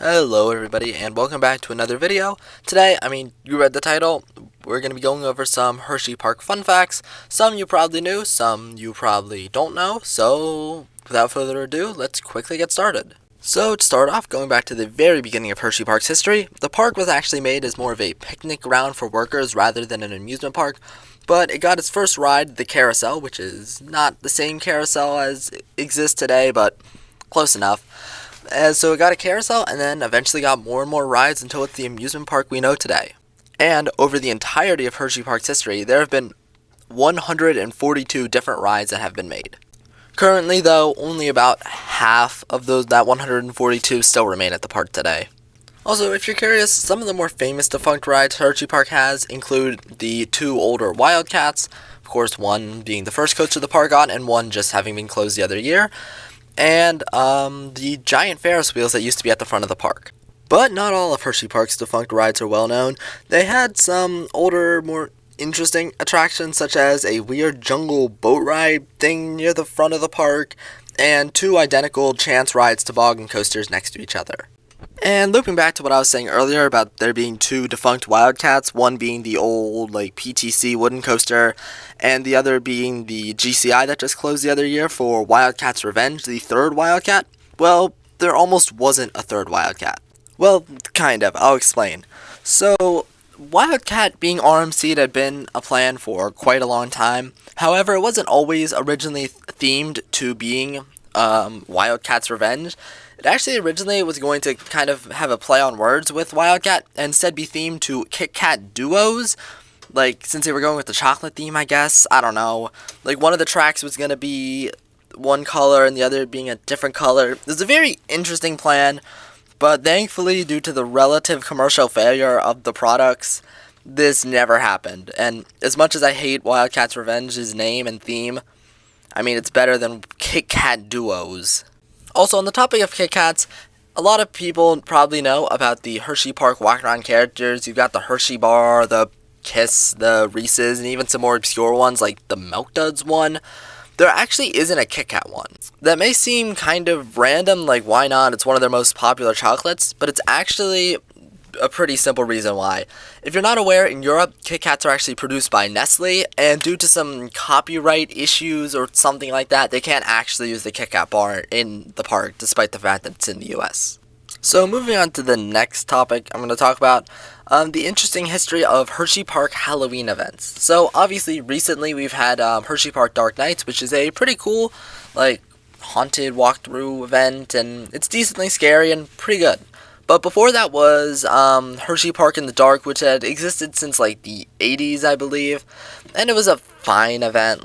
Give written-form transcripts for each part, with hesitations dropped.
Hello everybody and welcome back to another video. Today, you read the title, we're going to be going over some Hersheypark fun facts. Some you probably knew, some you probably don't know, so without further ado, let's quickly get started. So to start off, going back to the very beginning of Hersheypark's history, the park was actually made as more of a picnic ground for workers rather than an amusement park, but it got its first ride, the carousel, which is not the same carousel as exists today, but close enough. So it got a carousel and then eventually got more and more rides until it's the amusement park we know today. And over the entirety of Hersheypark's history, there have been 142 different rides that have been made. Currently, though, only about half of that 142 still remain at the park today. Also, if you're curious, some of the more famous defunct rides Hersheypark has include the two older Wildcats, of course one being the first coach of the park on and one just having been closed the other year, and the giant Ferris wheels that used to be at the front of the park. But not all of Hersheypark's defunct rides are well known. They had some older, more interesting attractions, such as a weird jungle boat ride thing near the front of the park, and two identical chance rides toboggan coasters next to each other. And looping back to what I was saying earlier about there being two defunct Wildcats, one being the old PTC wooden coaster, and the other being the GCI that just closed the other year for Wildcat's Revenge, the third Wildcat. Well, there almost wasn't a third Wildcat. Well, kind of. I'll explain. So, Wildcat being RMC'd had been a plan for quite a long time. However, it wasn't always originally themed to being Wildcat's Revenge. It actually originally was going to kind of have a play on words with Wildcat and instead be themed to Kit Kat duos. Since they were going with the chocolate theme, I guess. I don't know. One of the tracks was going to be one color and the other being a different color. It was a very interesting plan, but thankfully, due to the relative commercial failure of the products, this never happened. And as much as I hate Wildcat's Revenge's name and theme, it's better than Kit Kat duos. Also, on the topic of Kit Kats, a lot of people probably know about the Hersheypark walk-around characters. You've got the Hershey bar, the Kiss, the Reese's, and even some more obscure ones like the Milk Duds one. There actually isn't a Kit Kat one. That may seem kind of random, why not? It's one of their most popular chocolates, but it's actually a pretty simple reason why. If you're not aware, in Europe, Kit Kats are actually produced by Nestle, and due to some copyright issues or something like that, they can't actually use the Kit Kat bar in the park, despite the fact that it's in the US. So moving on to the next topic, I'm going to talk about the interesting history of Hersheypark Halloween events. So obviously, recently we've had Hersheypark Dark Nights, which is a pretty cool, haunted walkthrough event, and it's decently scary and pretty good. But before that was Hersheypark in the Dark, which had existed since the 80s, I believe. And it was a fine event,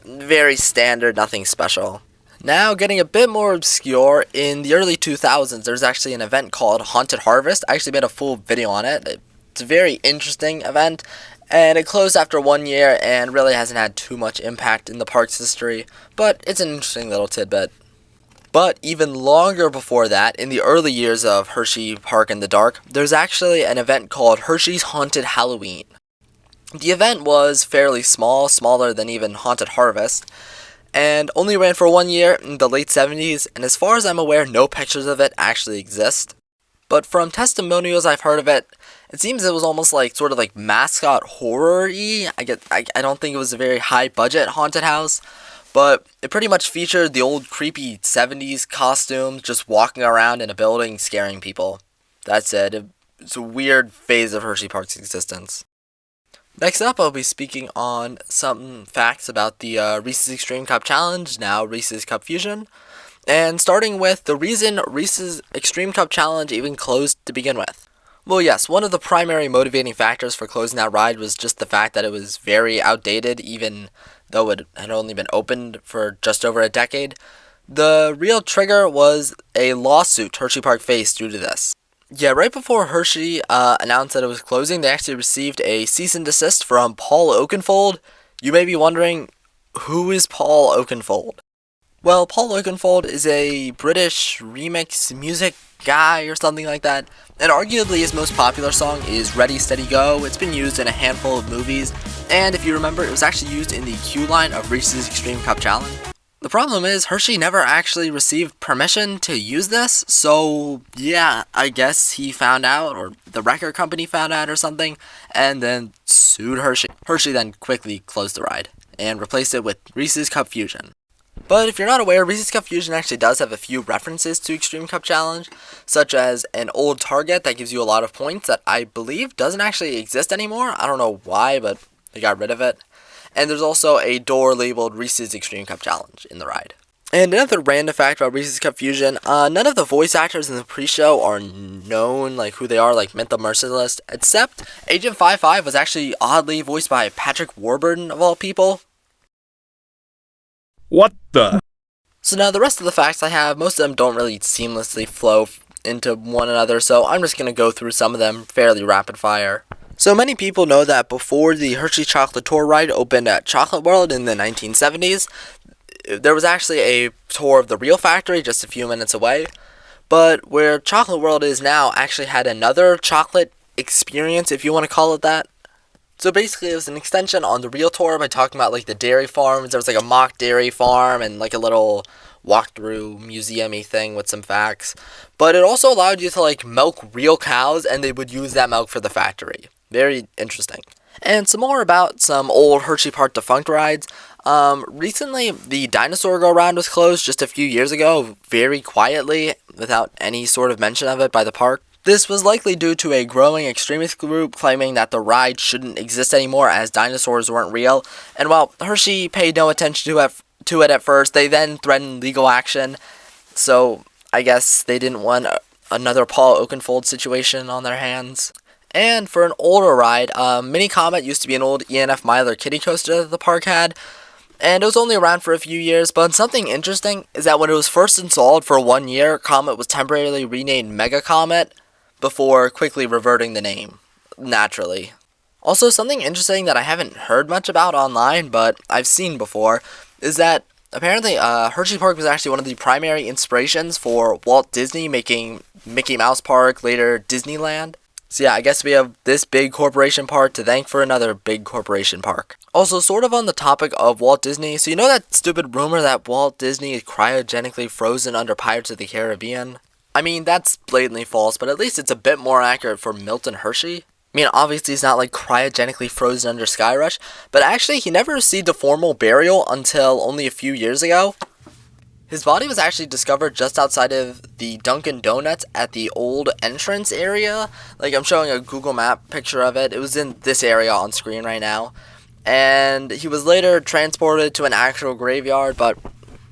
very standard, nothing special. Now, getting a bit more obscure, in the early 2000s, there's actually an event called Haunted Harvest. I actually made a full video on it. It's a very interesting event, and it closed after 1 year and really hasn't had too much impact in the park's history. But it's an interesting little tidbit. But even longer before that, in the early years of Hersheypark in the Dark, there's actually an event called Hershey's Haunted Halloween. The event was fairly small, smaller than even Haunted Harvest, and only ran for 1 year in the late 70s, and as far as I'm aware, no pictures of it actually exist. But from testimonials I've heard of it, it seems it was almost sort of mascot horror-y. I don't think it was a very high-budget haunted house. But it pretty much featured the old creepy 70s costumes just walking around in a building scaring people. That's it. It's a weird phase of Hersheypark's existence. Next up, I'll be speaking on some facts about the Reese's Extreme Cup Challenge, now Reese's Cup Fusion. And starting with the reason Reese's Extreme Cup Challenge even closed to begin with. Well, yes, one of the primary motivating factors for closing that ride was just the fact that it was very outdated, even though it had only been opened for just over a decade. The real trigger was a lawsuit Hersheypark faced due to this. Yeah, right before Hershey announced that it was closing, they actually received a cease and desist from Paul Oakenfold. You may be wondering, who is Paul Oakenfold? Well, Paul Oakenfold is a British remix music guy or something like that, and arguably his most popular song is Ready, Steady, Go. It's been used in a handful of movies, and if you remember, it was actually used in the queue line of Reese's Extreme Cup Challenge. The problem is Hershey never actually received permission to use this, so yeah, I guess he found out, or the record company found out or something, and then sued Hershey. Hershey then quickly closed the ride and replaced it with Reese's Cup Fusion. But if you're not aware, Reese's Cup Fusion actually does have a few references to Extreme Cup Challenge, such as an old target that gives you a lot of points that I believe doesn't actually exist anymore. I don't know why, but they got rid of it. And there's also a door labeled Reese's Extreme Cup Challenge in the ride. And another random fact about Reese's Cup Fusion, none of the voice actors in the pre-show are known, like who they are, like Mint the Merciless, except Agent 55 was actually oddly voiced by Patrick Warburton, of all people. What the? So now the rest of the facts I have, most of them don't really seamlessly flow into one another, so I'm just going to go through some of them fairly rapid fire. So many people know that before the Hershey Chocolate Tour ride opened at Chocolate World in the 1970s, there was actually a tour of the real factory just a few minutes away. But where Chocolate World is now actually had another chocolate experience, if you want to call it that. So basically it was an extension on the real tour by talking about like the dairy farms. There was like a mock dairy farm and like a little walkthrough museum-y thing with some facts. But it also allowed you to like milk real cows, and they would use that milk for the factory. Very interesting. And some more about some old Hersheypark defunct rides. Recently, the dinosaur go-round was closed just a few years ago, very quietly, without any sort of mention of it by the park. This was likely due to a growing extremist group claiming that the ride shouldn't exist anymore as dinosaurs weren't real. And while Hershey paid no attention to it at first, they then threatened legal action. So I guess they didn't want another Paul Oakenfold situation on their hands. And for an older ride, Mini Comet used to be an old E&F Miler kiddie coaster that the park had, and it was only around for a few years, but something interesting is that when it was first installed for 1 year, Comet was temporarily renamed Mega Comet before quickly reverting the name, naturally. Also, something interesting that I haven't heard much about online, but I've seen before, is that apparently Hersheypark was actually one of the primary inspirations for Walt Disney making Mickey Mouse Park, later Disneyland. So yeah, I guess we have this big corporation park to thank for another big corporation park. Also, sort of on the topic of Walt Disney, so you know that stupid rumor that Walt Disney is cryogenically frozen under Pirates of the Caribbean? I mean, that's blatantly false, but at least it's a bit more accurate for Milton Hershey. I mean, obviously he's not like cryogenically frozen under Sky Rush, but actually he never received a formal burial until only a few years ago. His body was actually discovered just outside of the Dunkin' Donuts at the old entrance area. Like, I'm showing a Google Map picture of it. It was in this area on screen right now. And he was later transported to an actual graveyard, but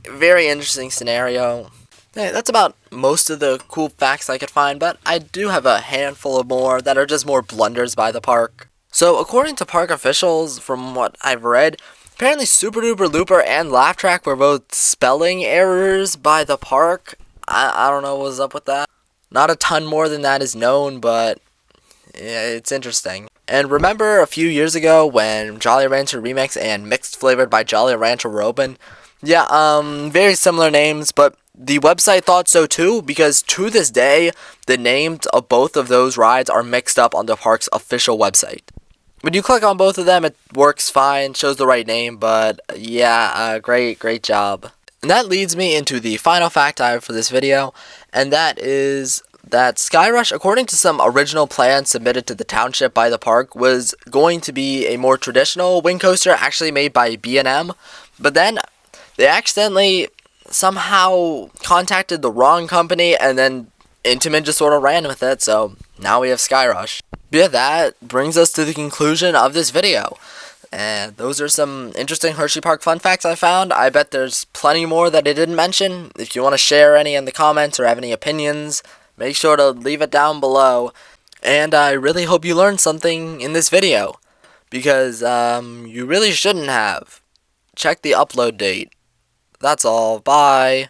very interesting scenario. Yeah, that's about most of the cool facts I could find, but I do have a handful of more that are just more blunders by the park. So, according to park officials, from what I've read, apparently Super Duper Looper and Laugh Track were both spelling errors by the park. I don't know what's up with that. Not a ton more than that is known, but yeah, it's interesting. And remember a few years ago when Jolly Rancher Remix and Mixed Flavored by Jolly Rancher were open? Yeah, very similar names, but the website thought so too, because to this day, the names of both of those rides are mixed up on the park's official website. When you click on both of them, it works fine, shows the right name, but yeah, great job. And that leads me into the final fact I have for this video, and that is that Sky Rush, according to some original plans submitted to the township by the park, was going to be a more traditional wing coaster actually made by B&M, but then they accidentally somehow contacted the wrong company, and then Intamin just sort of ran with it, so now we have Sky Rush. Yeah, that brings us to the conclusion of this video. And those are some interesting Hersheypark fun facts I found. I bet there's plenty more that I didn't mention. If you want to share any in the comments or have any opinions, make sure to leave it down below. And I really hope you learned something in this video, because you really shouldn't have. Check the upload date. That's all. Bye.